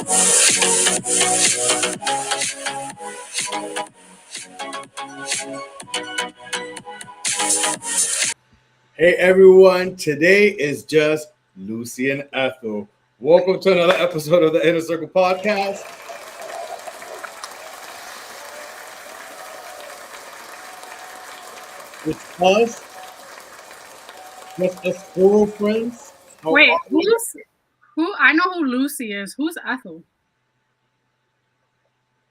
Hey everyone, today is just Lucy and Ethel. Welcome to another episode of the Inner Circle Podcast. It's us, just us four friends. How Wait, are you? who? I know who Lucy is. Who's Ethel?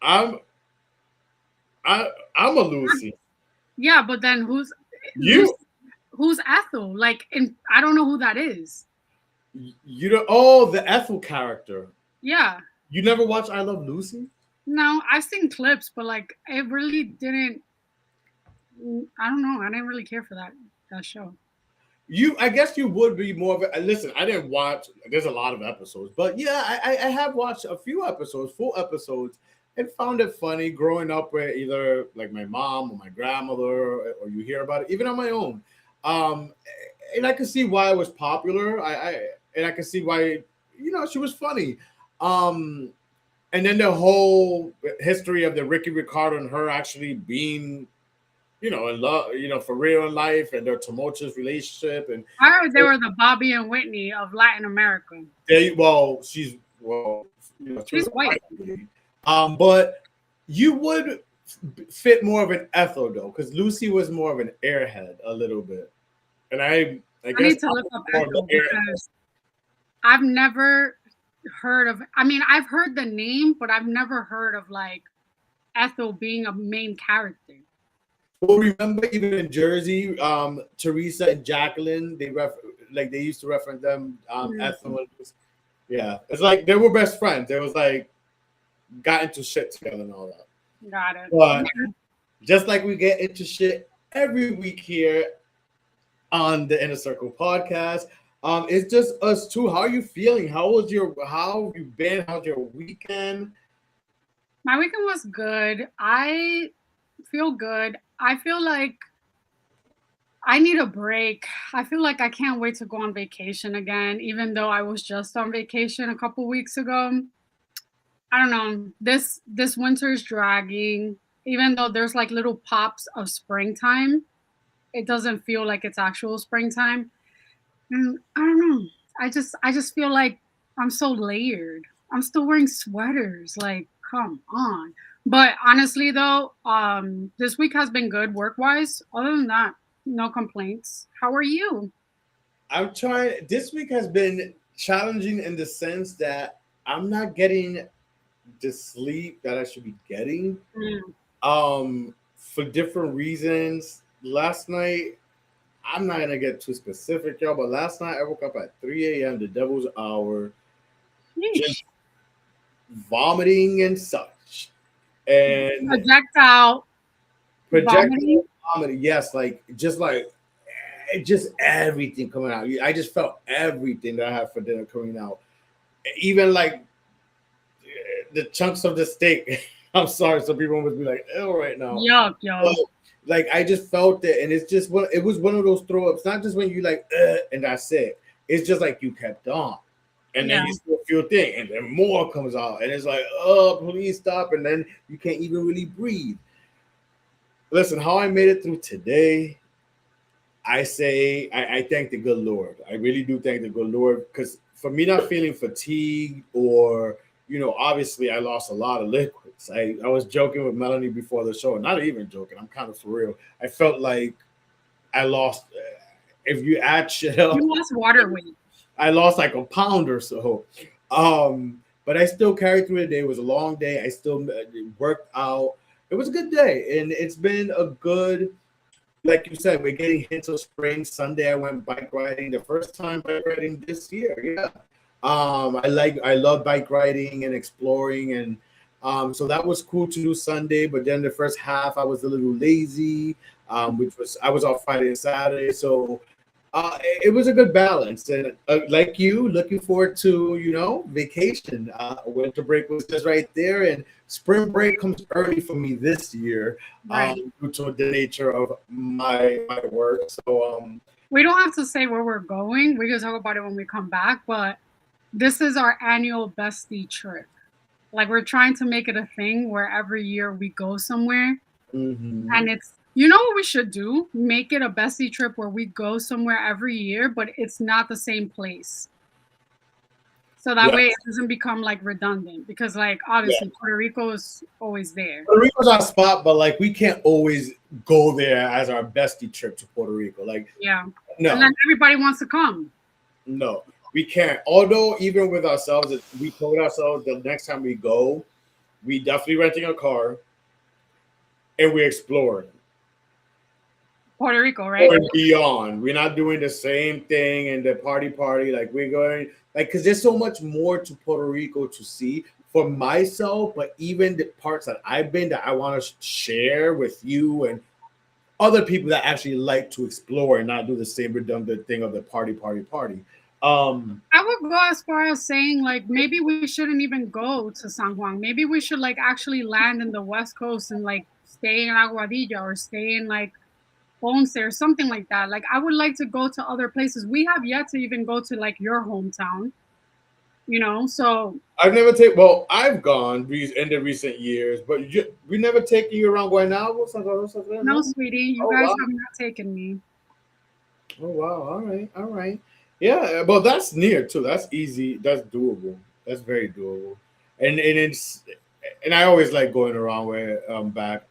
I'm I'm a Lucy. Yeah, but then You who's Ethel? Like, and I don't know who that is. you don't the Ethel character. Yeah, You never watched I Love Lucy? no, I've seen clips, but like, it really didn't. I don't know. I didn't really care for that show. I guess you would be more of a listen. I didn't watch. There's a lot of episodes, but yeah, I have watched a few episodes, full episodes, and found it funny growing up with either like my mom or my grandmother, or you hear about it even on my own. Um, and I can see why it was popular. And I can see why she was funny. Um, and then the whole history of the Ricky Ricardo and her actually being in love, for real in life, and their tumultuous relationship. And I heard they were the Bobby and Whitney of Latin America. she was She's a white. white lady. But you would fit more of an Ethel though, because Lucy was more of an airhead a little bit, and I I guess need to look up more of the Ethel airhead. because I've never heard of. I mean, I've heard the name, but I've never heard of like Ethel being a main character. Well, remember even in Jersey, Teresa and Jacqueline, they used to reference them, Ethel and Lucy. Yeah, it's like they were best friends. They was like got into shit together and all that. Got it. But just like we get into shit every week here on the Inner Circle Podcast, it's just us two. How are you feeling? How have you been? How's your weekend? My weekend was good. I feel good. I feel like I need a break. I feel like I can't wait to go on vacation again, even though I was just on vacation a couple weeks ago. I don't know. This winter is dragging. Even though there's like little pops of springtime, it doesn't feel like it's actual springtime. And I don't know. I just feel like I'm so layered. I'm still wearing sweaters. Like, come on. But honestly though, this week has been good work wise. Other than that, no complaints. How are you? I'm trying. This week has been challenging in the sense that I'm not getting the sleep that I should be getting. Mm. For different reasons. Last night, I'm not gonna get too specific, y'all, but last night I woke up at 3 a.m., the devil's hour, Yeesh. just vomiting and such. And Projectile projectile vomiting. vomiting, yes, just everything coming out. I just felt everything that I had for dinner coming out. Even like the chunks of the steak. I'm sorry, some people must be like, "Ew," right now. Yuck, yo. But, like I just felt it, and it's just it was one of those throw ups. Not just when you like, and that's it. It's just like you kept on, and then Yeah. you still feel thing, and then more comes out, and it's like, oh, please stop, and then you can't even really breathe. Listen, how I made it through today, I say I thank the good Lord. I really do thank the good Lord, because for me not feeling fatigued, or obviously I lost a lot of liquids. I was joking with Melanie before the show, not even joking. I'm kind of for real. I felt like I lost. If you add shit up, You lost water weight. I lost like a pound or so. But I still carried through the day. It was a long day. I still worked out. It was a good day, and it's been a good. Like you said, we're getting hints of spring. Sunday, I went bike riding. The first time bike riding this year. Yeah. I love bike riding and exploring, and so that was cool to do Sunday. But then the first half, I was a little lazy, which was I was off Friday and Saturday, so it was a good balance. And like you, looking forward to vacation. Winter break was just right there, and spring break comes early for me this year, Right. due to the nature of my work. So We don't have to say where we're going. We can talk about it when we come back, but this is our annual bestie trip. Like we're trying to make it a thing where every year we go somewhere, Hmm. and it's you know what we should do? Make it a bestie trip where we go somewhere every year, but it's not the same place. So that way it Yes. doesn't become like redundant because like Yeah. obviously Puerto Rico is always there. Puerto Rico's our spot, but like we can't always go there as our bestie trip to Puerto Rico. Like, Yeah. And no, then everybody wants to come. no, we can't. Although even with ourselves, we told ourselves the next time we go, we definitely renting a car and we exploring. Puerto Rico, right? Or beyond. We're not doing the same thing and the party. Like we're going like because there's so much more to Puerto Rico to see for myself, but even the parts that I've been that I want to share with you and other people that actually like to explore and not do the same redundant thing of the party. Um, I would go as far as saying like maybe we shouldn't even go to San Juan. Maybe we should like actually land in the West Coast and like stay in Aguadilla or stay in like Ponce or something like that. Like I would like to go to other places. We have yet to even go to like your hometown, you know. So I've never taken. Well, I've gone in the recent years, but we never taken you around Guaynabo. no, No. sweetie, you Oh guys wow. have not taken me. Oh wow. All right. Yeah, well, that's near too. That's easy. That's doable. That's very doable. And it's and I always like going around where back.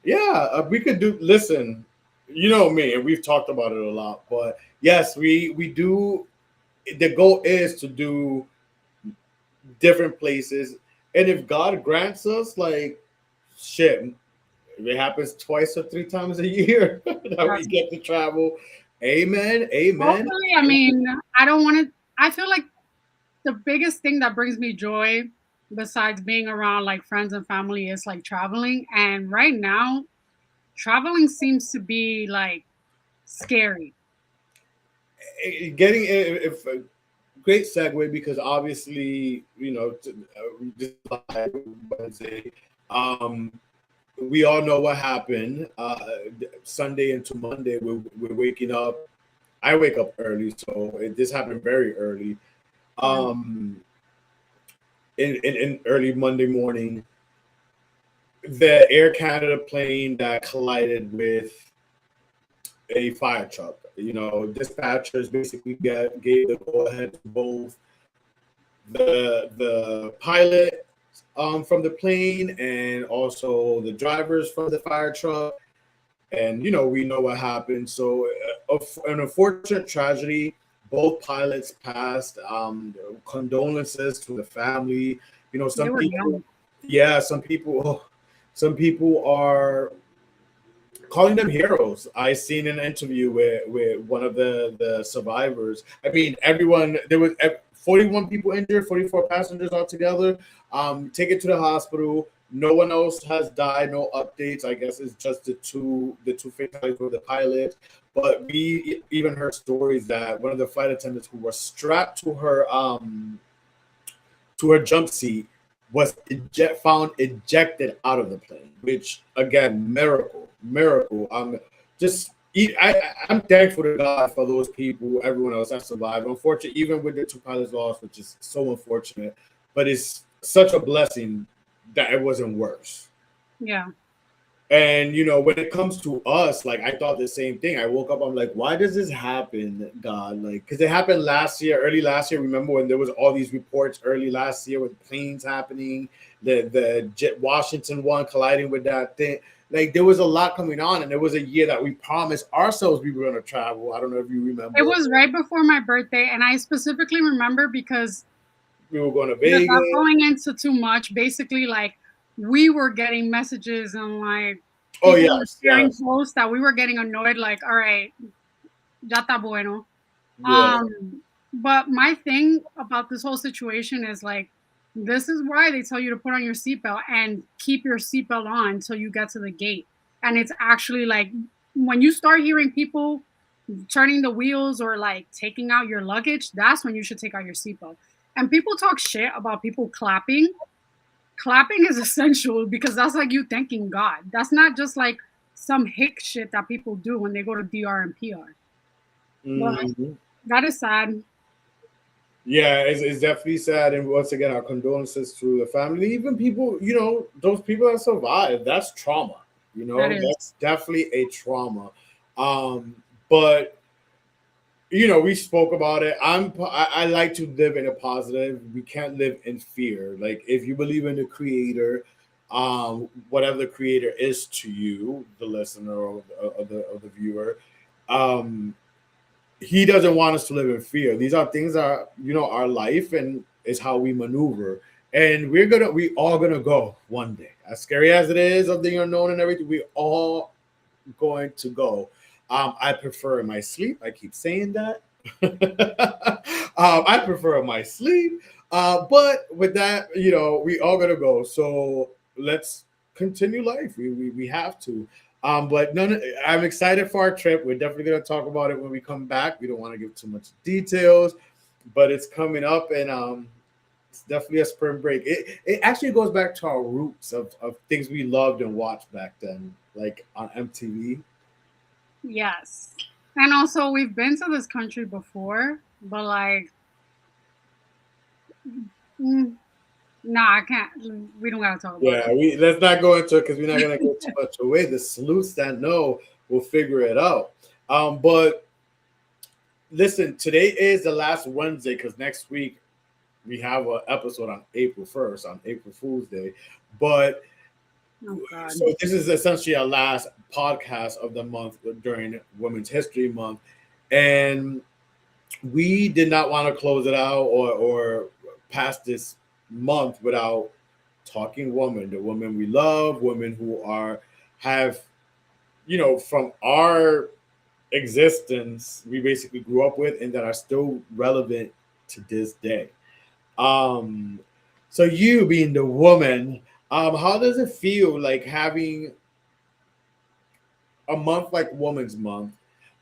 Yeah, we could do. Listen, you know me, and we've talked about it a lot. But yes, we do. The goal is to do different places, and if God grants us, like shit, if it happens twice or three times a year that we That's get to travel. Amen. Amen. hopefully. I mean, I don't want to. I feel like the biggest thing that brings me joy besides being around like friends and family is like traveling. And right now, traveling seems to be like scary. Getting if great segue because obviously this Wednesday, um, we all know what happened Sunday into Monday. We're waking up. I wake up early, so this happened very early. Yeah, Um, in early Monday morning, the Air Canada plane that collided with a fire truck. You know, dispatchers basically gave the go ahead to both the pilot from the plane and also the drivers from the fire truck. And we know what happened. So, an unfortunate tragedy. Both pilots passed. Condolences to the family. they Some were people, young. yeah, some people are calling them heroes. I seen an interview with one of the survivors. I mean, everyone there was 41 people injured, 44 passengers altogether. Taken to the hospital. No one else has died. No updates. I guess it's just the two fatalities with the pilot. But we even heard stories that one of the flight attendants who was strapped to her jump seat was found ejected out of the plane, which again, miracle. Just I'm thankful to God for those people, everyone else that survived. Unfortunately, even with the two pilots lost, which is so unfortunate, but it's such a blessing that it wasn't worse. Yeah. And when it comes to us, like I thought the same thing. I woke up, I'm like, why does this happen, God? Like, because it happened last year, early last year. Remember when there was all these reports early last year with planes happening, the Jet Washington one colliding with that thing. Like there was a lot coming on, and there was a year that we promised ourselves we were going to travel. I don't know if you It remember. was right before my birthday, and I specifically remember because We were going to without Vegas. going into too much, basically like we were getting messages and like Oh people were yes, sharing yes, posts that we were getting annoyed, like, all right, ya está bueno. yeah. But my thing about this whole situation is like, this is why they tell you to put on your seatbelt and keep your seatbelt on until you get to the gate. And it's actually like when you start hearing people turning the wheels or like taking out your luggage, that's when you should take out your seatbelt. And people talk shit about people clapping. Clapping is essential because that's like you thanking God. That's not just like some hick shit that people do when they go to DR and PR. But Mhm. that is sad. Yeah, it's definitely sad. And once again, our condolences to the family, even people, those people that survived. That's trauma. That is. That's definitely a trauma. But we spoke about it. I like to live in a positive. We can't live in fear. Like if you believe in the creator, whatever the creator is to you, the listener or the viewer, um, he doesn't want us to live in fear. These are things that our life and is how we maneuver. And we all gonna go one day. As scary as it is of the unknown and everything, we all going to go. I prefer my sleep. I keep saying that. I prefer my sleep. But with that, we all gonna go. So let's continue life. We have to. But none. I'm excited for our trip. We're definitely gonna talk about it when we come back. We don't want to give too much details, but it's coming up, and it's definitely a spring break. It actually goes back to our roots of things we loved and watched back then, like on MTV. Yes. And also, we've been to this country before, but like, mm, nah, I can't. We don't gotta talk about Yeah, that. we let's not go into it because we're not gonna give too much away. The sleuths that know will figure it out. But listen, today is the last Wednesday because next week we have an episode on April 1st, on April Fool's Day. But Oh God. so this is essentially our last podcast of the month during Women's History Month, and we did not want to close it out or pass this month without talking women, the women we love, women who have from our existence we basically grew up with and that are still relevant to this day. Um, so you being the woman, how does it feel like having a month like Women's Month?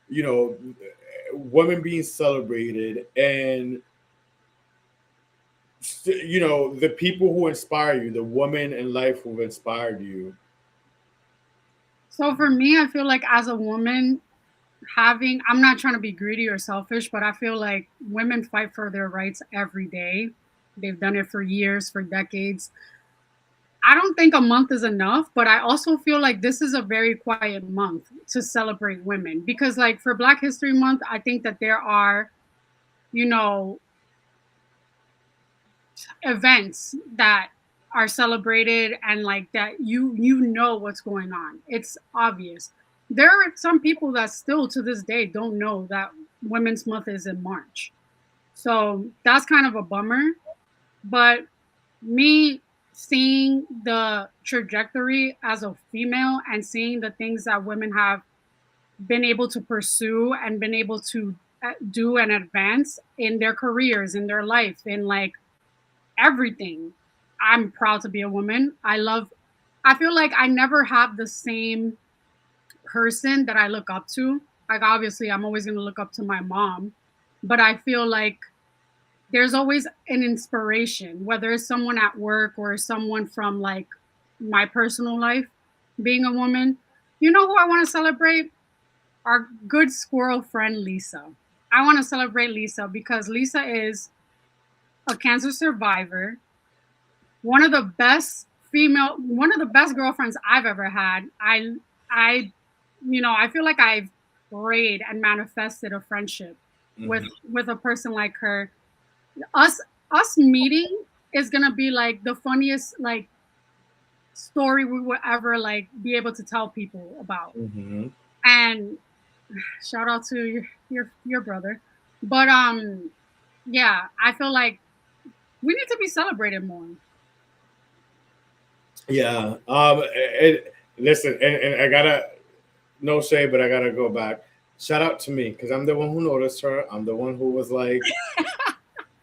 You know, women being celebrated, and the people who inspire you, the women in life who've inspired you. So for me, I feel like as a woman, I'm not trying to be greedy or selfish, but I feel like women fight for their rights every day. They've done it for years, for decades. I don't think a month is enough, but I also feel like this is a very quiet month to celebrate women because, like, for Black History Month, I think that there are, you know, events that are celebrated and like that you know what's going on. It's obvious. There are some people that still to this day don't know that Women's Month is in March. So that's kind of a bummer. But me seeing the trajectory as a female and seeing the things that women have been able to pursue and been able to do and advance in their careers, in their life, in like everything. I'm proud to be a woman. I feel like I never have the same person that I look up to. Like, obviously, I'm always going to look up to my mom, but I feel like there's always an inspiration, whether it's someone at work or someone from like my personal life, being a woman. You know who I want to celebrate? Our good squirrel friend, Lisa. I want to celebrate Lisa because Lisa is a cancer survivor, one of the best girlfriends I've ever had. I I feel like I've prayed and manifested a friendship with Mhm. with a person like her. Us us meeting is gonna be like the funniest like story we will ever like be able to tell people about. Mhm. And shout out to your brother. But yeah, I feel like we need to be celebrated more. Yeah. Listen, and I gotta no shade, but I gotta go back. Shout out to me because I'm the one who noticed her. I'm the one who was like,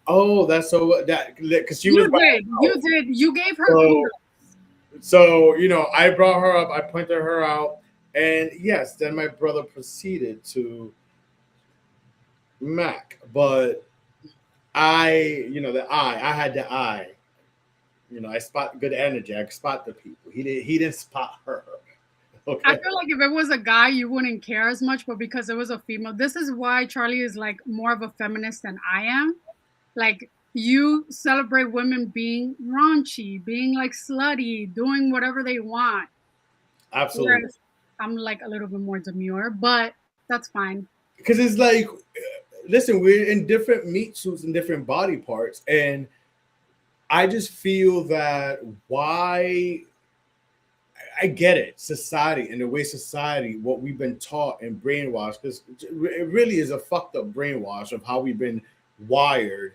"Oh, that's so that," because she was by herself. You gave her So, kudos. I brought her up. I pointed her out, and yes, then my brother proceeded to Mac, but I had the eye. I spot good energy. I spot the people. He didn't spot her. I Okay. feel like if it was a guy, you wouldn't care as much, but because it was a female, this is why Charlie is like more of a feminist than I am. Like you celebrate women being raunchy, being like slutty, doing whatever they want. Absolutely. Whereas I'm like a little bit more demure, but that's fine. Because it's like, listen, we're in different meat suits and different body parts, and I just feel that why I get it, society and the way society, what we've been taught and brainwashed, because it really is a fucked up brainwash of how we've been wired.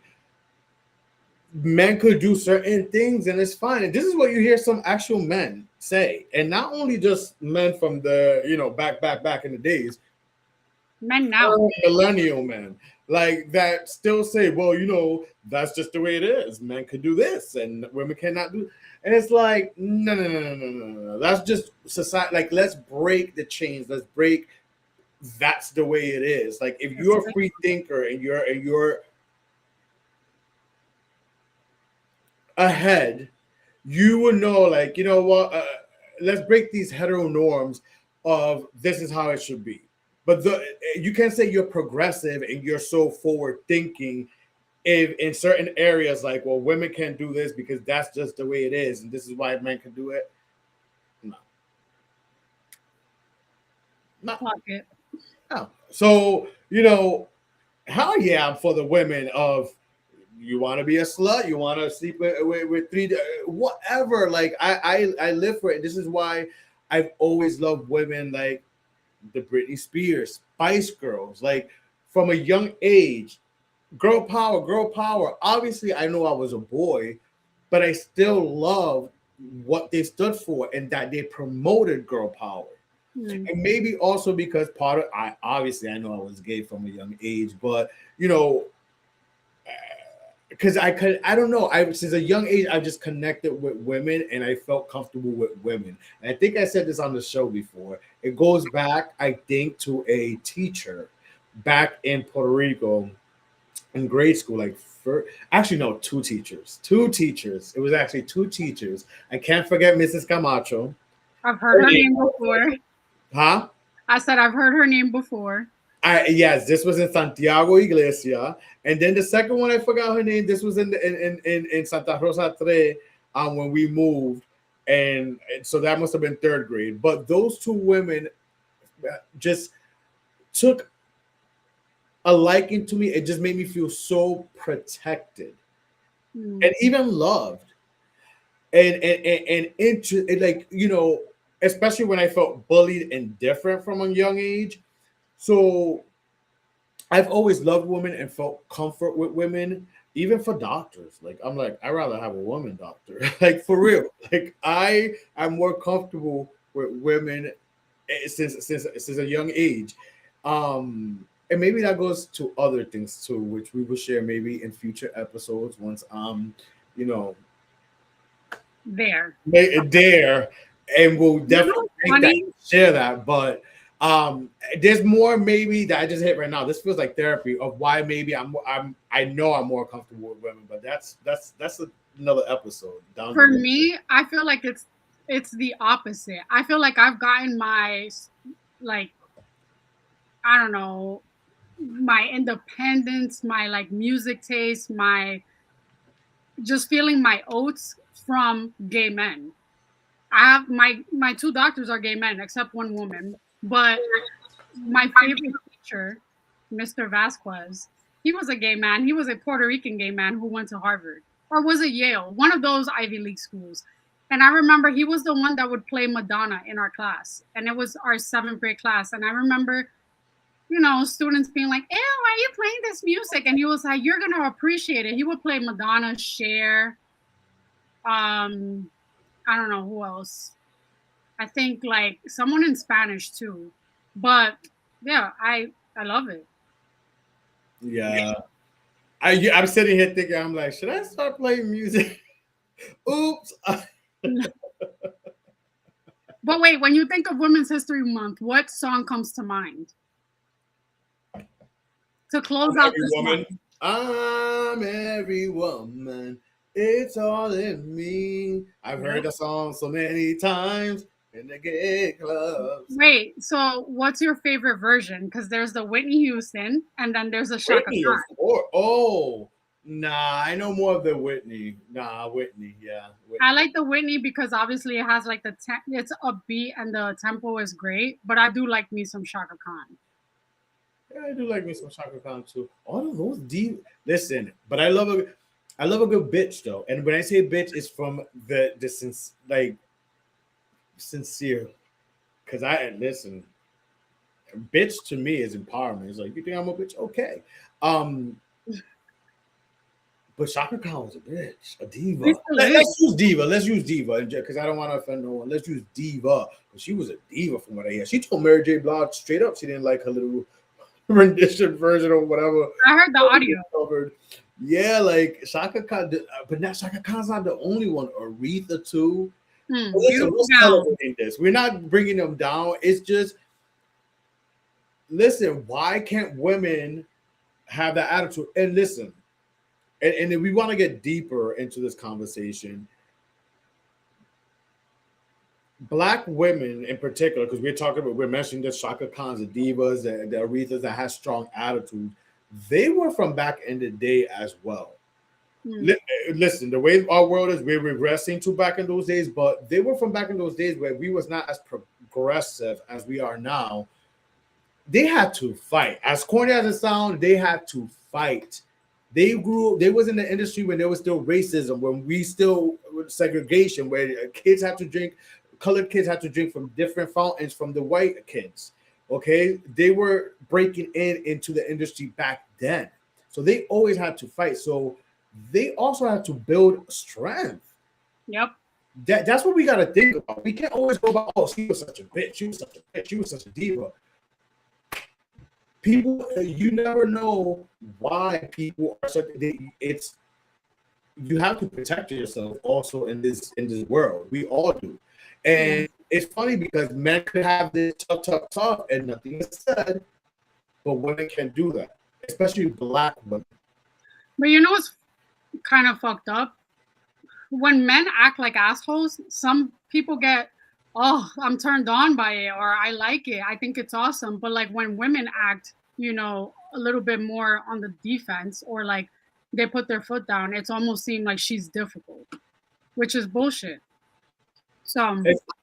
Men could do certain things and it's fine. And this is what you hear some actual men say, and not only just men from the back in the days, Men now. millennial men like that still say, well, that's just the way it is. Men could do this and women cannot do. And it's like, no, no, no, no, no, no, no. That's just society. Like, let's break the chains. Let's break. That's the way it is. Like, if you're a free thinker and you're ahead, you would know, like, you know what? Let's break these hetero norms of this is how it should be. But you can't say you're progressive and you're so forward thinking if in certain areas, like, well, women can't do this because that's just the way it is, and this is why men can do it. No. Fuck it. No. So, hell yeah, I'm for the women of you want to be a slut, you want to sleep with three, whatever. Like, I live for it. This is why I've always loved women like the Britney Spears, Spice Girls, like from a young age. Girl power, girl power. Obviously, I know I was a boy, but I still love what they stood for and that they promoted girl power. And maybe also because part of I know I was gay from a young age, but because I don't know. Since a young age, I just connected with women and I felt comfortable with women. And I think I said this on the show before. It goes back, I think, to a teacher back in Puerto Rico in grade school. Actually, no, two teachers. It was actually two teachers. I can't forget Mrs. Camacho. I've heard her name before. Huh? I said I've heard her name before. Yes, this was in Santiago Iglesia, and then the second one I forgot her name. This was in Santa Rosa Tre, when we moved, and so that must have been third grade. But those two women just took a liking to me. It just made me feel so protected and even loved, and like especially when I felt bullied and different from a young age. So I've always loved women and felt comfort with women, even for doctors. Like, I'm like, I'd rather have a woman doctor. Like, for real. Like, I am more comfortable with women since a young age. And maybe that goes to other things too, which we will share maybe in future episodes once there, and we'll definitely share that. But there's more maybe that I just hit right now. This feels like therapy of why maybe I know I'm more comfortable with women, but that's another episode. For me, I feel like it's the opposite. I feel like I've gotten my I don't know, my independence, my like music taste, my just feeling my oats from gay men. I have my two doctors are gay men, except one woman. But my favorite teacher, Mr. Vasquez, he was a gay man. He was a Puerto Rican gay man who went to Harvard, or was it Yale? One of those Ivy League schools. And I remember he was the one that would play Madonna in our class. And it was our 7th grade class. And I remember, students being like, ew, why are you playing this music? And he was like, you're going to appreciate it. He would play Madonna, Cher. I don't know who else. I think like someone in Spanish too. But yeah, I love it. Yeah. I'm sitting here thinking, I'm like, should I start playing music? Oops. But wait, when you think of Women's History Month, what song comes to mind? To close out this month. I'm every woman. It's all in me. I've heard the song so many times in the gay clubs. Wait, so what's your favorite version? Because there's the Whitney Houston, and then there's a Chaka Khan. Oh, Nah, I know more of the Whitney. Nah, Whitney. Yeah, I Whitney. like the Whitney because obviously it has like it's upbeat and the tempo is great. But I do like me some Shaka Khan. Yeah, I do like me some Shaka Khan too. All of those deep. Listen, but I love a good bitch though. And when I say bitch, it's from like sincere. Cause I listen, bitch to me is empowerment. It's like you think I'm a bitch, okay. Um, but Shaka Khan was a bitch, a diva. He still Let, is. us use diva. Let's use diva, because I don't want to offend no one. Let's use diva because she was a diva from what I hear. She told Mary J. Blige straight up she didn't like her little rendition version or whatever. I heard the audio. Covered. Yeah, like Shaka Khan, but now Shaka Khan's not the only one. Aretha too. But listen, Beautiful let's gown. celebrate this. We're not bringing them down. It's just listen. Why can't women have that attitude? And listen, and if we want to get deeper into this conversation, Black women in particular, because we're mentioning the Shaka Khans, the divas, the Arethas that has strong attitudes. They were from back in the day as well. Mm. Listen, the way our world is, we're regressing to back in those days, but they were from back in those days where we was not as progressive as we are now. They had to fight. As corny as it sounds, they had to fight. They was in the industry when there was still racism, when we still with segregation, where kids had to drink, colored kids had to drink from different fountains from the white kids. Okay, they were breaking into the industry back then, so they always had to fight. So they also had to build strength. Yep. That's what we got to think about. We can't always go about, oh, she was such a bitch, she was such a bitch, she was such a diva. People, you never know why people are such. It's you have to protect yourself also in this world. We all do, and it's funny because men could have this tough, and nothing is said, but women can do that, especially Black women. But you know what's kind of fucked up? When men act like assholes, some people get, oh, I'm turned on by it, or I like it. I think it's awesome. But like when women act, a little bit more on the defense, or like they put their foot down, it's almost seemed like she's difficult, which is bullshit. So,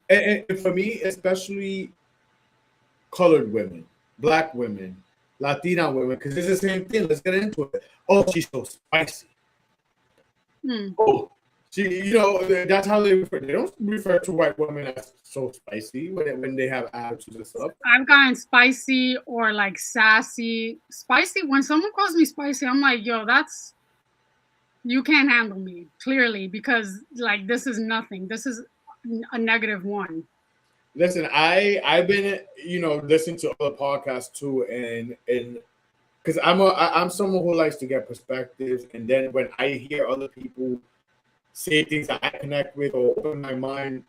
And for me, especially colored women, Black women, Latina women, because it's the same thing. Let's get into it. Oh, she's so spicy. Oh, that's how they refer. They don't refer to white women as so spicy when they have attitudes and stuff. I've gotten spicy or like sassy. Spicy, when someone calls me spicy, I'm like, yo, you can't handle me, clearly, because like this is nothing. This is a -1. Listen, I've been listening to other podcasts too, and because I'm someone who likes to get perspectives, and then when I hear other people say things that I connect with or open my mind,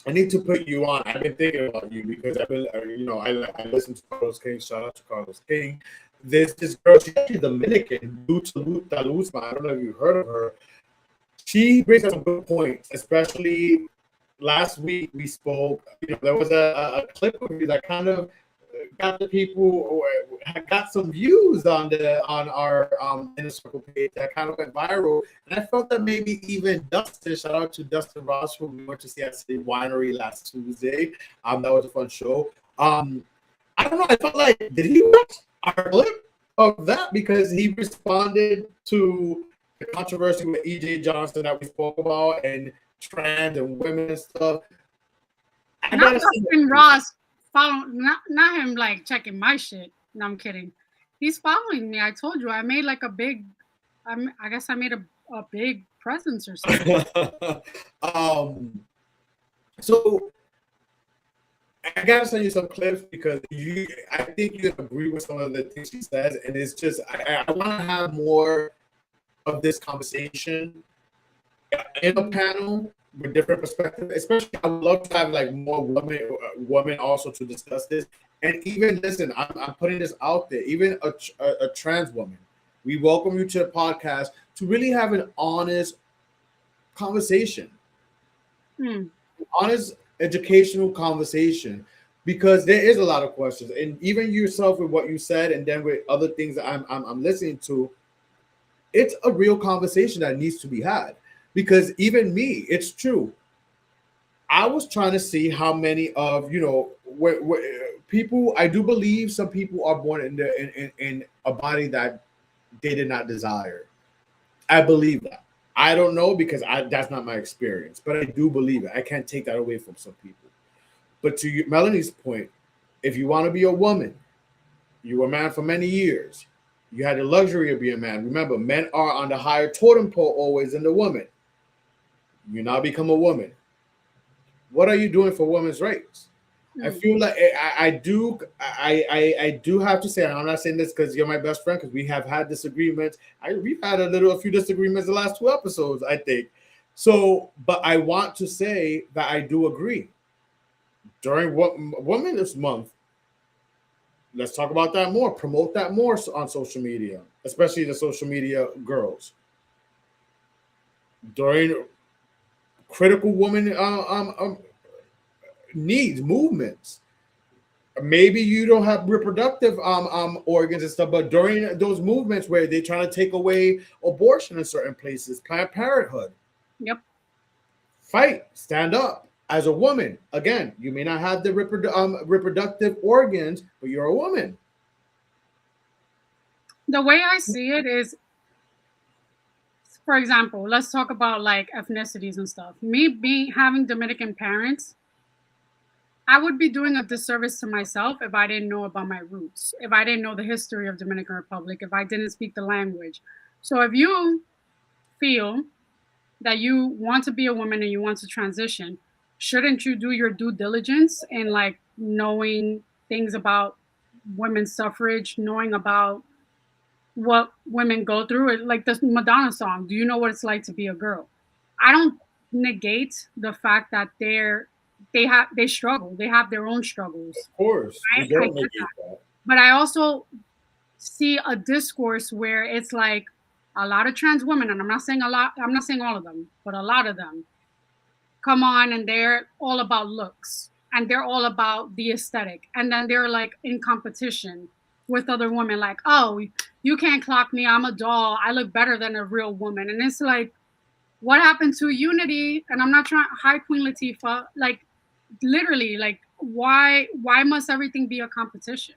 I need to put you on. I've been thinking about you because I've been, I listen to Carlos King. Shout out to Carlos King. There's this girl, she's actually Dominican, Luta Luzma. I don't know if you've heard of her. She brings up some good points, especially last week we spoke. There was a clip of you that kind of got the people, or got some views on our Inner Circle page that kind of went viral, and I felt that maybe even Dustin, shout out to Dustin Ross, who we went to see at City Winery last Tuesday. That was a fun show. I don't know. I felt like, did he watch our clip of that, because he responded to the controversy with EJ Johnson that we spoke about, and trans and women and stuff. Not Dustin Ross. Not him like checking my shit. No, I'm kidding. He's following me. I told you I made like a big. I guess I made a big presence or something. So I gotta send you some clips because I think you agree with some of the things she says, and it's just I want to have more of this conversation in a panel with different perspectives. Especially, I would love to have like more women also to discuss this. And even listen, I'm putting this out there. Even a trans woman, we welcome you to the podcast to really have an honest conversation, honest educational conversation, because there is a lot of questions. And even yourself with what you said, and then with other things that I'm listening to, it's a real conversation that needs to be had. Because even me, it's true. I was trying to see how many of people. I do believe some people are born in a body that they did not desire. I believe that. I don't know because that's not my experience, but I do believe it. I can't take that away from some people. But to Melanie's point, if you want to be a woman, you were a man for many years. You had the luxury of being a man. Remember, men are on the higher totem pole always than the woman. You now become a woman. What are you doing for women's rights? I feel like I do have to say, and I'm not saying this because you're my best friend, because we have had disagreements. We've had a few disagreements the last 2 episodes, I think. So, but I want to say that I do agree. During Women's Month, let's talk about that more. Promote that more on social media, especially the social media girls. During critical woman needs movements. Maybe you don't have reproductive organs and stuff, but during those movements where they're trying to take away abortion in certain places, Planned Parenthood. Yep. Fight, stand up. As a woman, again, you may not have the reproductive organs, but you're a woman. The way I see it is, for example, let's talk about like ethnicities and stuff. Me having Dominican parents, I would be doing a disservice to myself if I didn't know about my roots, if I didn't know the history of Dominican Republic, if I didn't speak the language. So if you feel that you want to be a woman and you want to transition, shouldn't you do your due diligence in like knowing things about women's suffrage, knowing about what women go through? Like the Madonna song, do you know what it's like to be a girl? I don't negate the fact that they struggle. They have their own struggles. Of course. I get that. But I also see a discourse where it's like a lot of trans women, and I'm not saying all of them, but a lot of them come on and they're all about looks and they're all about the aesthetic. And then they're like in competition with other women, like, oh, you can't clock me. I'm a doll. I look better than a real woman. And it's like, what happened to unity? And I'm not trying. Hi, Queen Latifah. Like, literally, like, why must everything be a competition?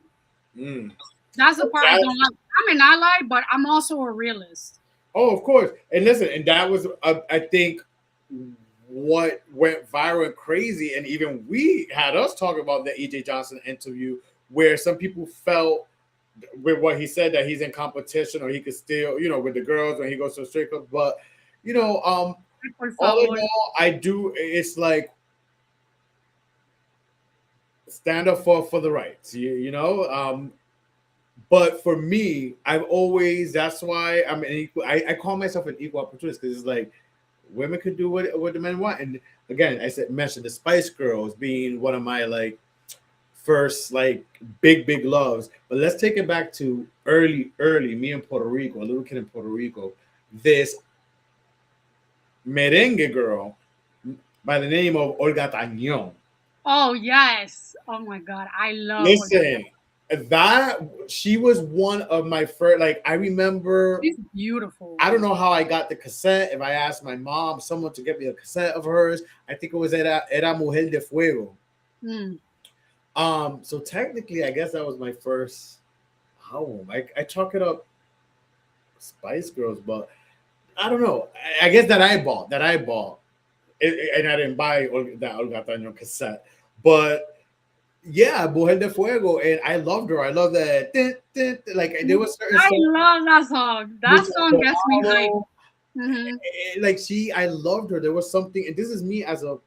That's the part I don't like. I'm an ally, but I'm also a realist. Oh, of course. And listen, and that was, I think, what went viral and crazy. And even we had us talk about the EJ Johnson interview, where some people felt with what he said that he's in competition or he could still, with the girls when he goes to a straight club. But, all in all, I do. It's like, stand up for the rights, but for me, I've always, that's why I'm an equal. I call myself an equal opportunist, because it's like women could do what the men want. And again, mentioned the Spice Girls being one of my like first like big loves. But let's take it back to early me in Puerto Rico, a little kid in Puerto Rico. This merengue girl by the name of Olga Tañón. Oh yes! Oh my God, I love. Listen, that she was one of my first. Like, I remember. She's beautiful. I don't know how I got the cassette. If I asked my mom, someone to get me a cassette of hers, I think it was Era Mujer de Fuego. So technically, I guess that was my first album. I chalk it up Spice Girls, but I don't know. I guess that I bought, and I didn't buy that Olga Tañón cassette. But yeah, Mujer de Fuego, and I loved her. I love that. Like, there was certain I love that song. That song gets me hyped. Like, I loved her. There was something, and this is me as a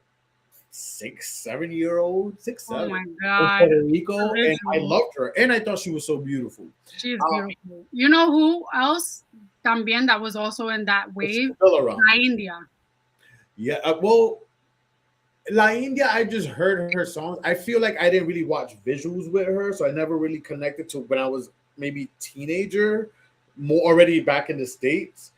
6-7-year-old, 6-7. Oh my God. In Puerto Rico, and I loved her, and I thought she was so beautiful. She's beautiful. You know who else también that was also in that wave? La India. Yeah, well, La India, I just heard her songs. I feel like I didn't really watch visuals with her, so I never really connected to when I was maybe teenager, more already back in the States.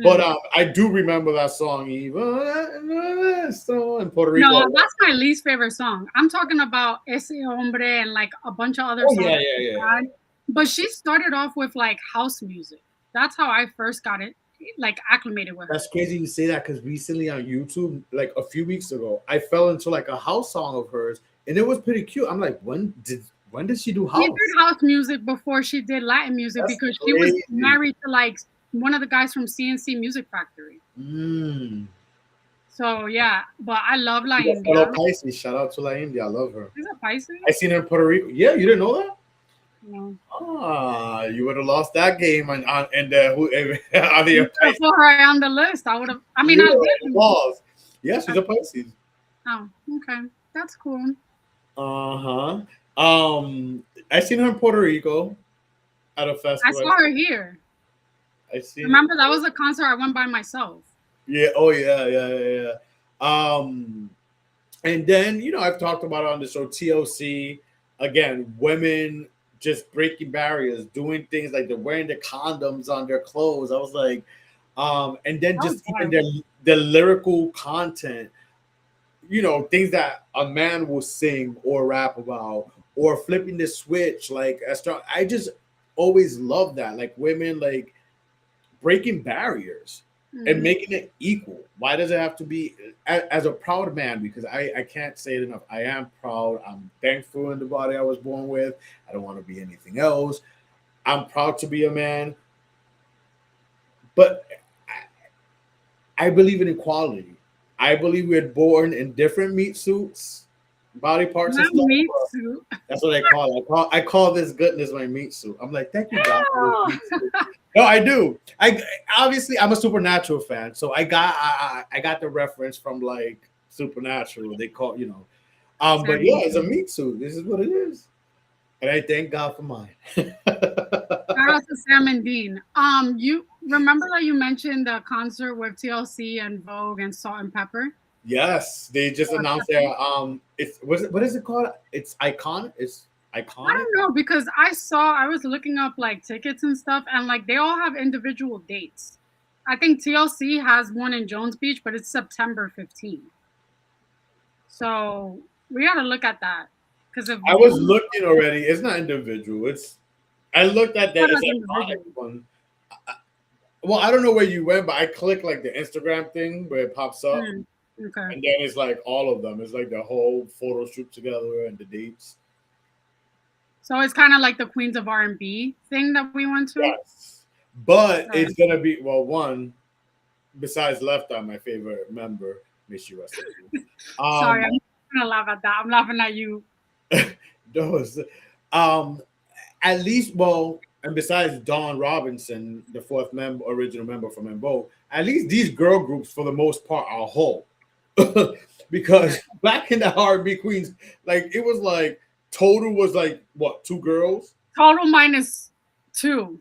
But I do remember that song, even in Puerto Rico. No, that's my least favorite song. I'm talking about Ese Hombre and like a bunch of other songs. Yeah. But she started off with like house music. That's how I first got it, like acclimated with her. That's crazy you say that because recently on YouTube, like a few weeks ago, I fell into like a house song of hers, and it was pretty cute. I'm like, when did she do She did house? house music before she did Latin music That's because she was crazy. married to like one of the guys from CNC Music Factory. Mm. So yeah, but I love La She's a India. fellow Pisces. Shout out to La India. I love her. She's a Pisces. I seen her in Puerto Rico. Yeah, you didn't know that? No. Ah, you would have lost that game on and who on You the could have Pisces. put her on the list. I would have. I mean, You I would have did. lost. Yeah, she's a Pisces. Oh, okay, that's cool. Uh-huh. I seen her in Puerto Rico at a I festival. saw her here. I seen Remember that was a concert I went by myself. Yeah, oh yeah. And then I've talked about it on the show TLC again, women just breaking barriers, doing things like they're wearing the condoms on their clothes. I was like, and then That was just even wild. the lyrical content, things that a man will sing or rap about, or flipping the switch. Like I just always love that. Like women like breaking barriers and Mhm. making it equal. Why does it have to be as a proud man? Because I can't say it enough. I am proud. I'm thankful in the body I was born with. I don't want to be anything else. I'm proud to be a man, but I believe in equality. I believe we're born in different meat suits, body parts and Not stuff. me too. That's what I call it. I call this goodness my meat suit. I'm like, thank you, God, for this Ew. meat suit. No, I do. I obviously I'm a Supernatural fan, so I got the reference from like Supernatural. They call but yeah, Same. it's a meat suit. This is what it is, and I thank God for mine. Shout out to Sam and Dean. You remember that you mentioned the concert with TLC and Vogue and Salt and Pepper? Yes, they just announced their it's what is it called? It's iconic. It's I iconic. don't know because I was looking up like tickets and stuff, and like they all have individual dates. I think TLC has one in Jones Beach, but it's September 15th. So we got to look at that because if I was Vogue looking already. It's not individual. I looked at that. put It's us iconic individual. one. Well, I don't know where you went, but I clicked like the Instagram thing where it pops up, Okay. and then it's like all of them. It's like the whole photo shoot together and the dates. So it's kind of like the Queens of R&B thing that we went to. Yes, but Okay. it's gonna be one besides Left Eye, my favorite member. Miss you, rest in peace. Sorry, I'm not gonna laugh at that. I'm laughing at you. Those, at least and besides Dawn Robinson, the fourth member, original member from Embo, at least these girl groups for the most part are whole. Because back in the R&B Queens, like it was like total was like what, two girls? Total minus 2.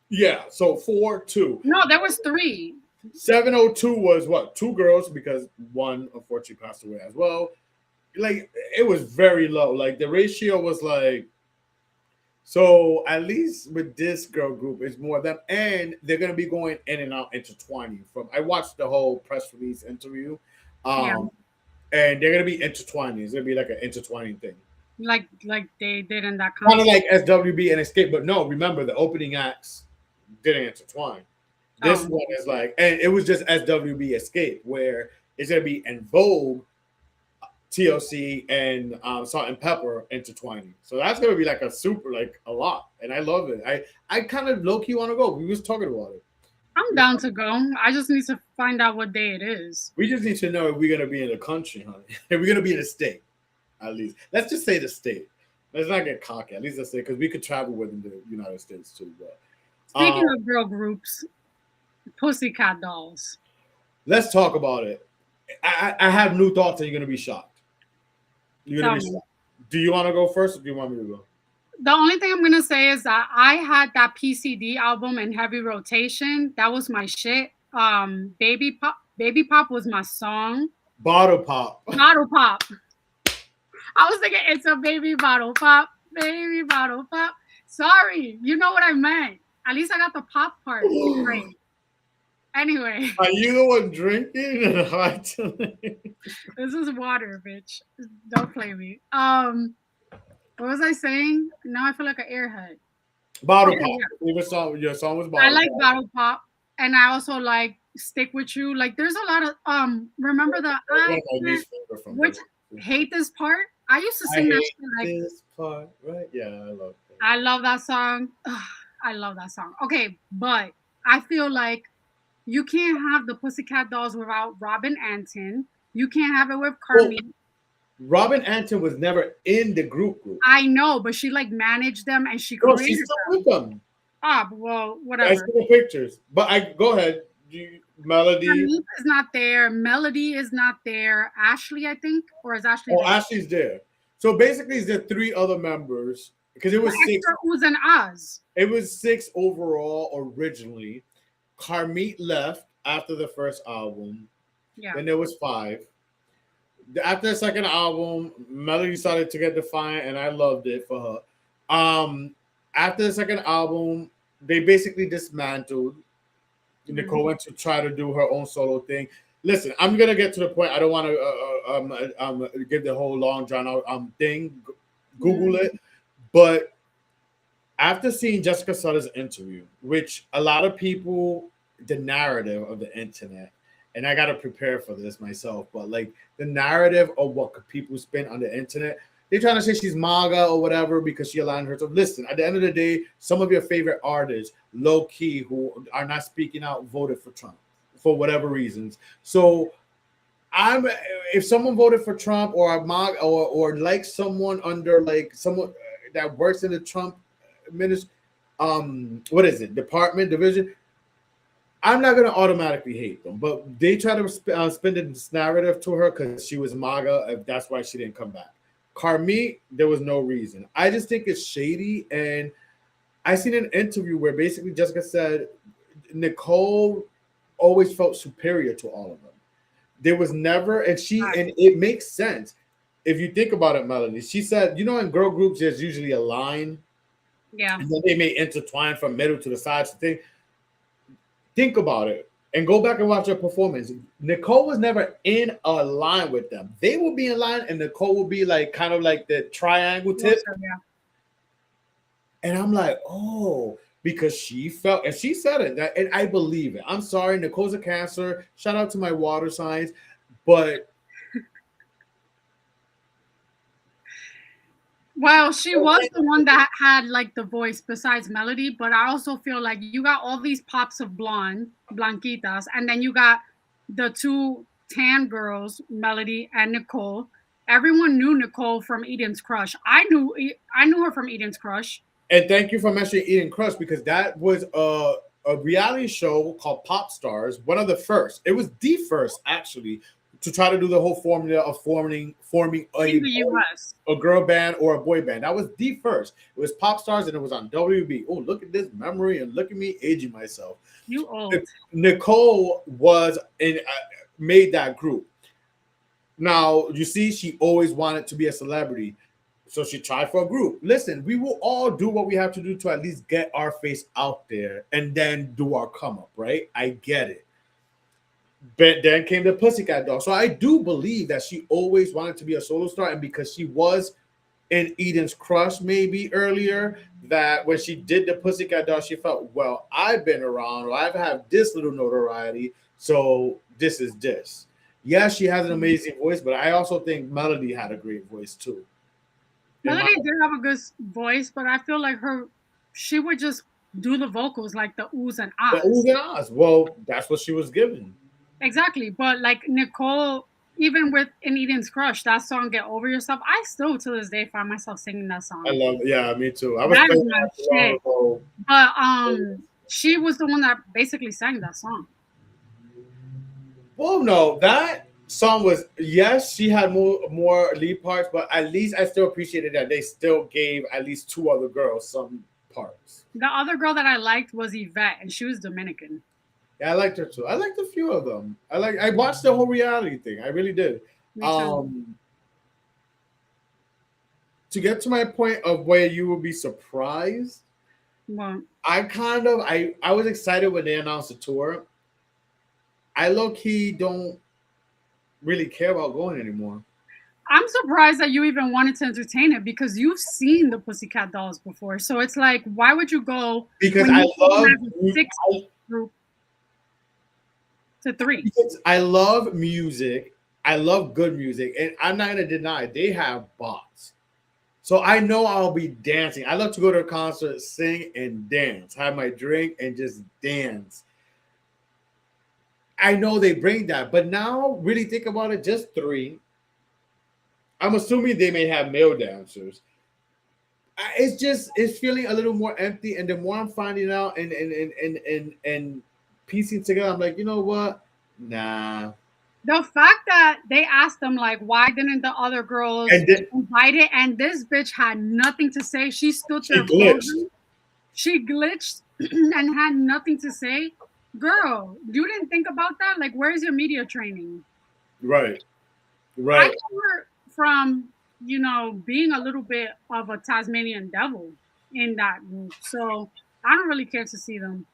Yeah, so 4-2. No, there was 3. 702 was what, two girls because one unfortunately passed away as well. Like it was very low. Like the ratio was like, so at least with this girl group, it's more of them, and they're gonna be going in and out intertwining. From I watched the whole press release interview, Yeah, um, and they're gonna be intertwining. It's gonna be like an intertwining thing, like they did in that kind of concert. like SWB and Escape. But no, remember the opening acts didn't intertwine. This Oh, one is like, and it was just SWB Escape, where it's gonna be in Vogue, TLC, and Salt and Pepper intertwining. So that's gonna be like a super, like a lot, and I love it. I kind of low key want to go. We was talking about it. I'm down to go. I just need to find out what day it is. We just need to know if we're gonna be in the country, honey. If we're gonna be in the state, at least. Let's just say the state. Let's not get cocky. At least let's say because we could travel within the United States too. But Speaking of girl groups, Pussycat Dolls. let's talk about it. I have new thoughts, and you're gonna be shocked. You're gonna Tell be me. shocked. Do you want to go first, or do you want me to go? The only thing I'm gonna say is that I had that PCD album in heavy rotation. That was my shit. Baby Pop was my song. Bottle pop. Bottle Pop. I was thinking it's a baby bottle pop, baby bottle pop. Sorry, you know what I meant. At least I got the pop part right. Anyway, Are you the one drinking and hard tonight? this is water, bitch. Don't play me. What was I saying? Now I feel like an airhead. Bottle Okay, Pop. yeah. Your song was I Bottle like Pop. Battle Pop, and I also like Stick With You. Like, there's a lot of remember the One I of my can't least favorite from which them. hate this part. I used to I sing that hate shit like this part, right? Yeah, I love that. I love that song. Ugh, I love that song. Okay, but I feel like you can't have the Pussycat Dolls without Robin Antin. You can't have it with Well, Carmi. Robin Anton was never in the group. I know, but she like managed them and she No, she's created still them. with them. Ah, well, I whatever. see the pictures. But I go ahead. Melody. Harmonique is not there. Melody is not there. Ashley, I think, or is Ashley Oh, there? Ashley's there. So basically, it's the three other members because it The was six. extra Oohs and Ahs. It was six overall originally. Carmit left after the first album. Yeah. Then there was five. After the second album, Melody started to get defiant, and I loved it for her. After the second album, they basically dismantled. Nicole went to try to do her own solo thing. Listen, I'm gonna get to the point. I don't want to give the whole long drawn out thing. Google it, but after seeing Jessica Sutter's interview, which a lot of people, the narrative of the internet, and I got to prepare for this myself, but like the narrative of what people spin on the internet, they're trying to say she's MAGA or whatever because she aligned herself. Listen, at the end of the day, some of your favorite artists, low key, who are not speaking out, voted for Trump for whatever reasons. So if someone voted for Trump or a MAGA or like someone under like someone that works in the Trump ministry, what is it, department, division, I'm not gonna automatically hate them, but they try to spin this narrative to her because she was MAGA. If that's why she didn't come back. Carmi, there was no reason. I just think it's shady, and I seen an interview where basically Jessica said Nicole always felt superior to all of them. There was never, and it makes sense if you think about it, Melanie. She said, in girl groups, there's usually a line. Yeah. And then they may intertwine from middle to the sides. Think about it and go back and watch her performance. Nicole was never in a line with them. They will be in line, and Nicole will be like kind of like the triangle tip. Yeah. And I'm like, oh, because she felt, and she said it, and I believe it. I'm sorry, Nicole's a Cancer. Shout out to my water signs, but well, she was the one that had like the voice besides Melody, but I also feel like you got all these pops of Blanquitas, and then you got the two tan girls, Melody and Nicole. Everyone knew Nicole from Eden's Crush. I knew her from Eden's Crush. And thank you for mentioning Eden Crush because that was a reality show called Pop Stars, one of the first. It was the first actually to try to do the whole formula of forming a girl band or a boy band. That was the first. It was Pop Stars and it was on WB. Oh, look at this memory and look at me aging myself. You old. Nicole was made that group. Now you see, she always wanted to be a celebrity. So she tried for a group. Listen, we will all do what we have to do to at least get our face out there and then do our come up, right? I get it. But then came the Pussycat Dolls. So I do believe that she always wanted to be a solo star. And because she was in Eden's Crush maybe earlier, that when she did the Pussycat Dolls, she felt, well, I've been around or I've had this little notoriety. So this is this. Yes, she has an amazing voice, but I also think Melody had a great voice too. Melody did have a good voice, but I feel like she would just do the vocals like the oohs and ahs. The oohs and ahs. Well, that's what she was given. Exactly. But like Nicole, even with In Eden's Crush, that song Get Over Yourself, I still to this day find myself singing that song. I love it. Yeah, me too. I was playing that shit. But she was the one that basically sang that song. Well, no, that song was, yes, she had more lead parts, but at least I still appreciated that they still gave at least two other girls some parts. The other girl that I liked was Yvette, and she was Dominican. Yeah, I liked her too. I liked a few of them. I watched the whole reality thing. I really did. To get to my point of where you will be surprised, I was excited when they announced the tour. I low-key don't really care about going anymore. I'm surprised that you even wanted to entertain it because you've seen the Pussycat Dolls before. So it's like, why would you go Because when I you love have a six group to three? because I love music. I love good music, and I'm not gonna deny they have bots. So I know I'll be dancing. I love to go to a concert, sing and dance, have my drink and just dance. I know they bring that, but now really think about it, just three. I'm assuming they may have male dancers. It's just it's feeling a little more empty, and the more I'm finding out and piecing together, I'm like, you know what? Nah. The fact that they asked them like, why didn't the other girls And then invite it? And this bitch had nothing to say. She stood she there glitched. frozen. She glitched and had nothing to say. Girl, you didn't think about that? Like, where's your media training? Right. I Right. know her from, being a little bit of a Tasmanian devil in that group. So I don't really care to see them.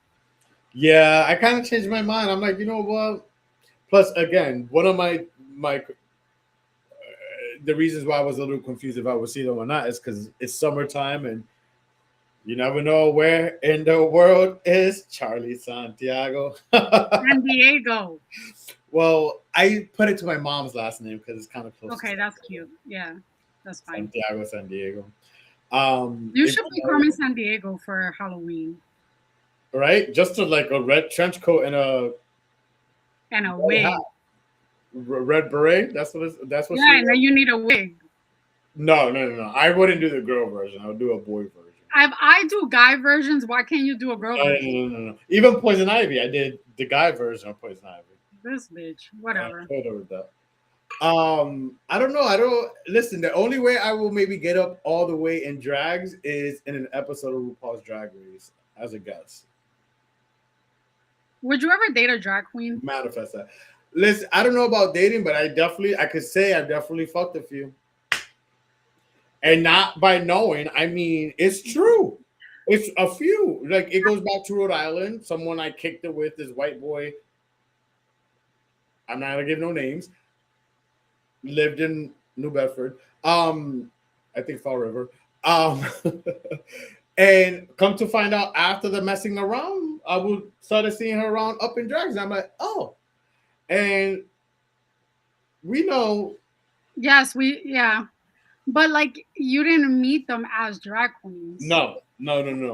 Yeah, I kind of changed my mind. I'm like, you know what? Plus, again, one of my the reasons why I was a little confused if I would see them or not is because it's summertime and you never know where in the world is Charlie Santiago. San Diego. Well, I put it to my mom's last name because it's kind of close to Okay, that's cute. Yeah, that's fine. Santiago, San Diego. You If should be you know, coming San Diego for Halloween right? Just to like a red trench coat and a and a red hat, wig. red beret. That's what she Yeah, and then wore. you need a wig. No, no, no, no. I wouldn't do the girl version. I would do a boy version. If I do guy versions, why can't you do a girl No, no, version? no, no, no. Even Poison Ivy, I did the guy version of Poison Ivy. This bitch, I whatever. played with that. I don't know. I don't listen. The only way I will maybe get up all the way in drags is in an episode of RuPaul's Drag Race as a guest. Would you ever date a drag queen? Manifest that. Listen, I don't know about dating, but I could say I've definitely fucked a few. And not by knowing, I mean, it's true. It's a few. Like, it goes back to Rhode Island. Someone I kicked it with, this white boy. I'm not going to give no names. Lived in New Bedford. I think Fall River. Um, and come to find out after the messing around, I would started seeing her around up in drags. I'm like, oh. And we know. Yes, yeah. But like you didn't meet them as drag queens. No.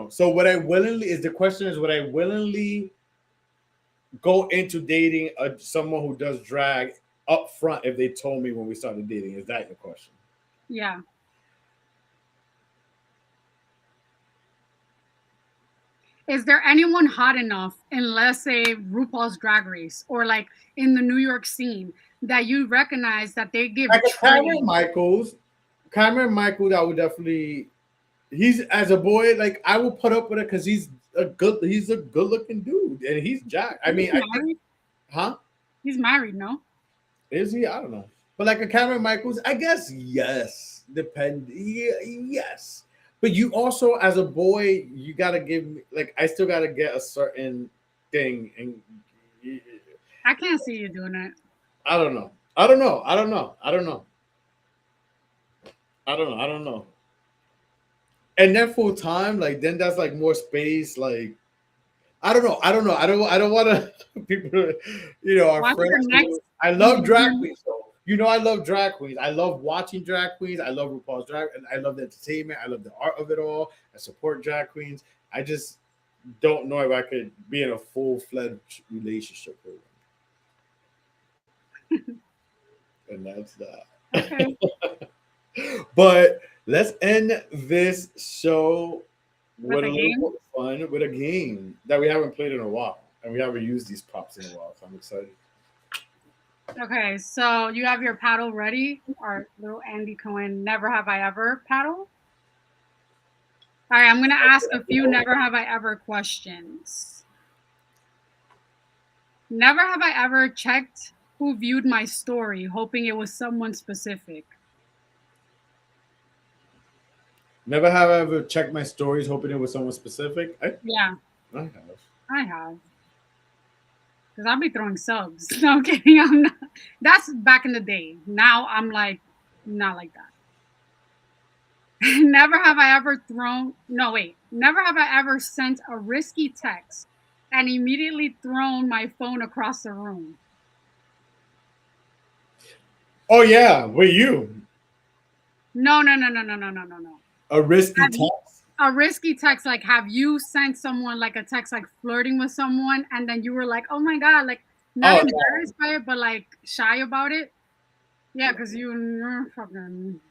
So what I willingly is the question is would I willingly go into dating someone who does drag up front if they told me when we started dating? Is that your question? Yeah. Is there anyone hot enough in, let's say, RuPaul's Drag Race or like in the New York scene that you recognize that they give Like a training? Cameron Michaels, I would definitely. He's as a boy, like I will put up with it because he's a good looking dude and he's jacked. I mean, He's married. Huh? He's married, no? Is he? I don't know. But like a Cameron Michaels, I guess yes. Yes. But you also, as a boy, you gotta give me like I still gotta get a certain thing, and I can't see you doing it. I don't know. And then full time, like then that's like more space. Like I don't know. I don't want to people. Our What's friends. the next? I love drag queens. So I love drag queens. I love watching drag queens. I love RuPaul's drag, and I love the entertainment. I love the art of it all. I support drag queens. I just don't know if I could be in a full-fledged relationship with them. And that's that. Okay. But let's end this show With with a a game? little fun with a game that we haven't played in a while, and we haven't used these props in a while. So I'm excited. Okay, so you have your paddle ready, our little Andy Cohen Never Have I Ever paddle. All right, I'm going to ask a few Never Have I Ever questions. Never have I ever checked who viewed my story, hoping it was someone specific. Never have I ever checked my stories hoping it was someone specific. Yeah, I have. I have. Because I'll be throwing subs. No, I'm kidding. I'm not. That's back in the day. Now I'm like Not like that. Never have I ever never have I ever sent a risky text and immediately thrown my phone across the room. Oh yeah, with you. No. A risky Have you, text. a risky text, like have you sent someone like a text like flirting with someone and then you were like, oh my God, like not Oh embarrassed by it, but like shy about it? Yeah, because you're fucking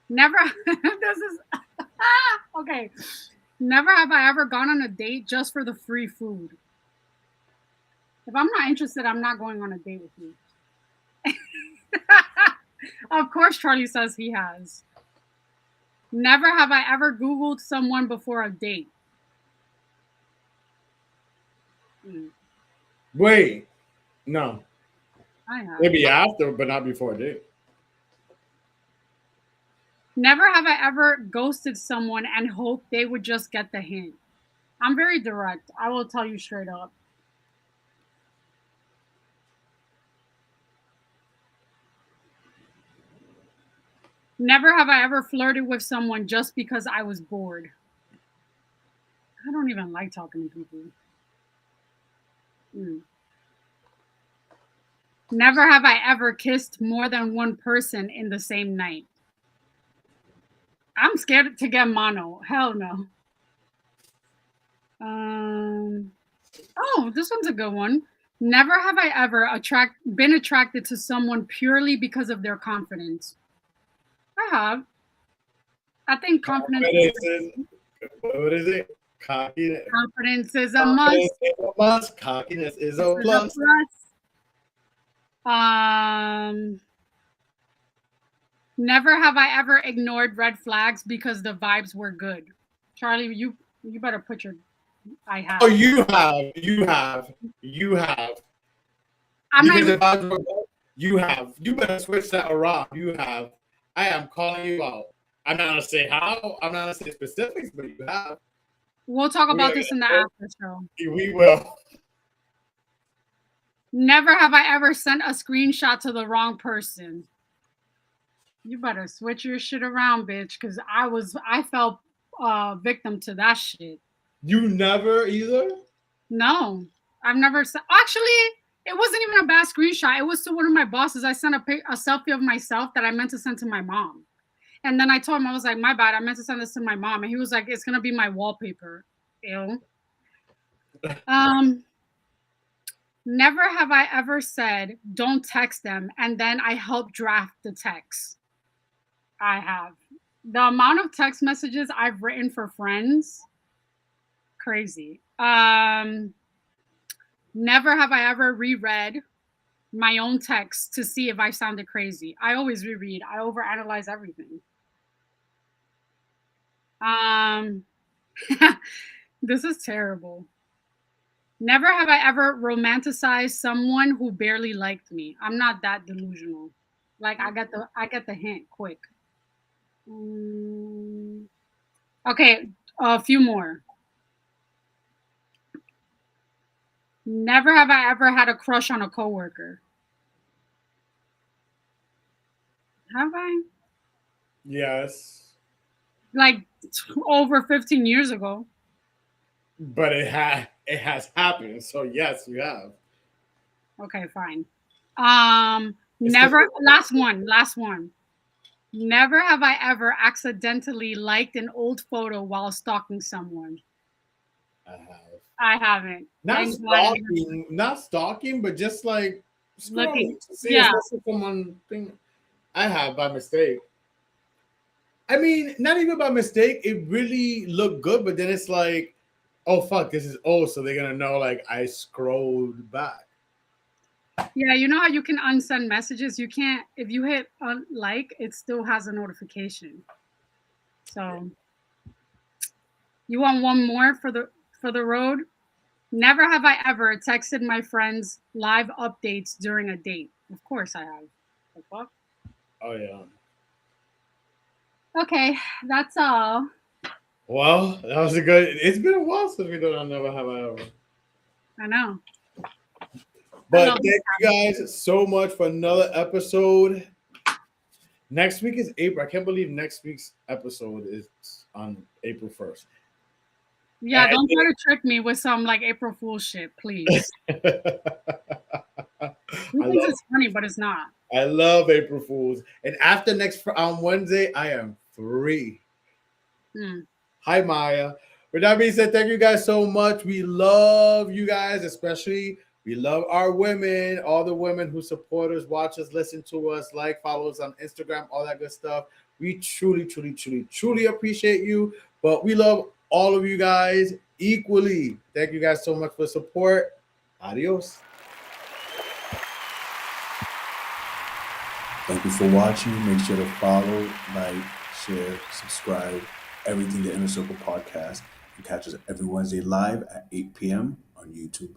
never this is okay. Never have I ever gone on a date just for the free food. If I'm not interested, I'm not going on a date with you. Of course, Charlie says he has. Never have I ever Googled someone before a date. wait, no. I have. Maybe after, but not before a date. Never have I ever ghosted someone and hoped they would just get the hint. I'm very direct. I will tell you straight up. Never have I ever flirted with someone just because I was bored. I don't even like talking to people. Never have I ever kissed more than one person in the same night. I'm scared to get mono. Hell no. Oh, this one's a good one. Never have I ever been attracted to someone purely because of their confidence. I have. I think confidence What is it? Cockiness. confidence is a must. Cockiness is a plus. Never have I ever ignored red flags because the vibes were good. Charlie, you better put your. I have. Oh, you have. I'm not Because even. if I was you have. You better switch that around. You have. I am calling you out. I'm not gonna say how. I'm not gonna say specifics, but you have. We'll talk about this in the after show. We will. Never have I ever sent a screenshot to the wrong person. You better switch your shit around, bitch, because I fell victim to that shit. You never either? No, I've never sent. Actually, it wasn't even a bad screenshot. It was to one of my bosses. I sent a selfie of myself that I meant to send to my mom. And then I told him, I was like, my bad, I meant to send this to my mom. And he was like, it's going to be my wallpaper. Ew. Never have I ever said, don't text them. And then I help draft the text. I have. The amount of text messages I've written for friends, crazy. Never have I ever reread my own text to see if I sounded crazy. I always reread. I overanalyze everything. This is terrible. Never have I ever romanticized someone who barely liked me. I'm not that delusional. Like I get the hint quick. Okay, a few more. Never have I ever had a crush on a coworker. Have I? Yes. Like over 15 years ago. But it has happened. So yes, you have. Okay, fine. Never. Last one. Never have I ever accidentally liked an old photo while stalking someone. I have. I haven't. Not stalking, but just like looking. To see if someone thing. I have by mistake. I mean, not even by mistake. It really looked good, but then it's like, oh fuck, this is old, so they're gonna know like I scrolled back. Yeah, you know how you can unsend messages? You can't, if you hit like, it still has a notification. So you want one more for the road? Never have I ever texted my friends live updates during a date. Of course I have. The fuck? Oh yeah. Okay, that's all. Well, that was it's been a while since we done Never Have I Ever. I know. But love thank you guys so much for another episode. Next week is April. I can't believe next week's episode is on April 1st. Yeah, don't try to trick me with some like April Fool's shit, please. He thinks it's funny, but it's not. I love April Fools. And after next on Wednesday, I am free. Hi, Maya. With that being said, thank you guys so much. We love you guys, especially we love our women, all the women who support us, watch us, listen to us, like, follow us on Instagram, all that good stuff. We truly, truly, truly, truly appreciate you. But we love all of you guys equally. Thank you guys so much for support. Adios. Thank you for watching. Make sure to follow, like, share, subscribe, everything the Inner Circle Podcast. And catch us every Wednesday live at 8 p.m. on YouTube.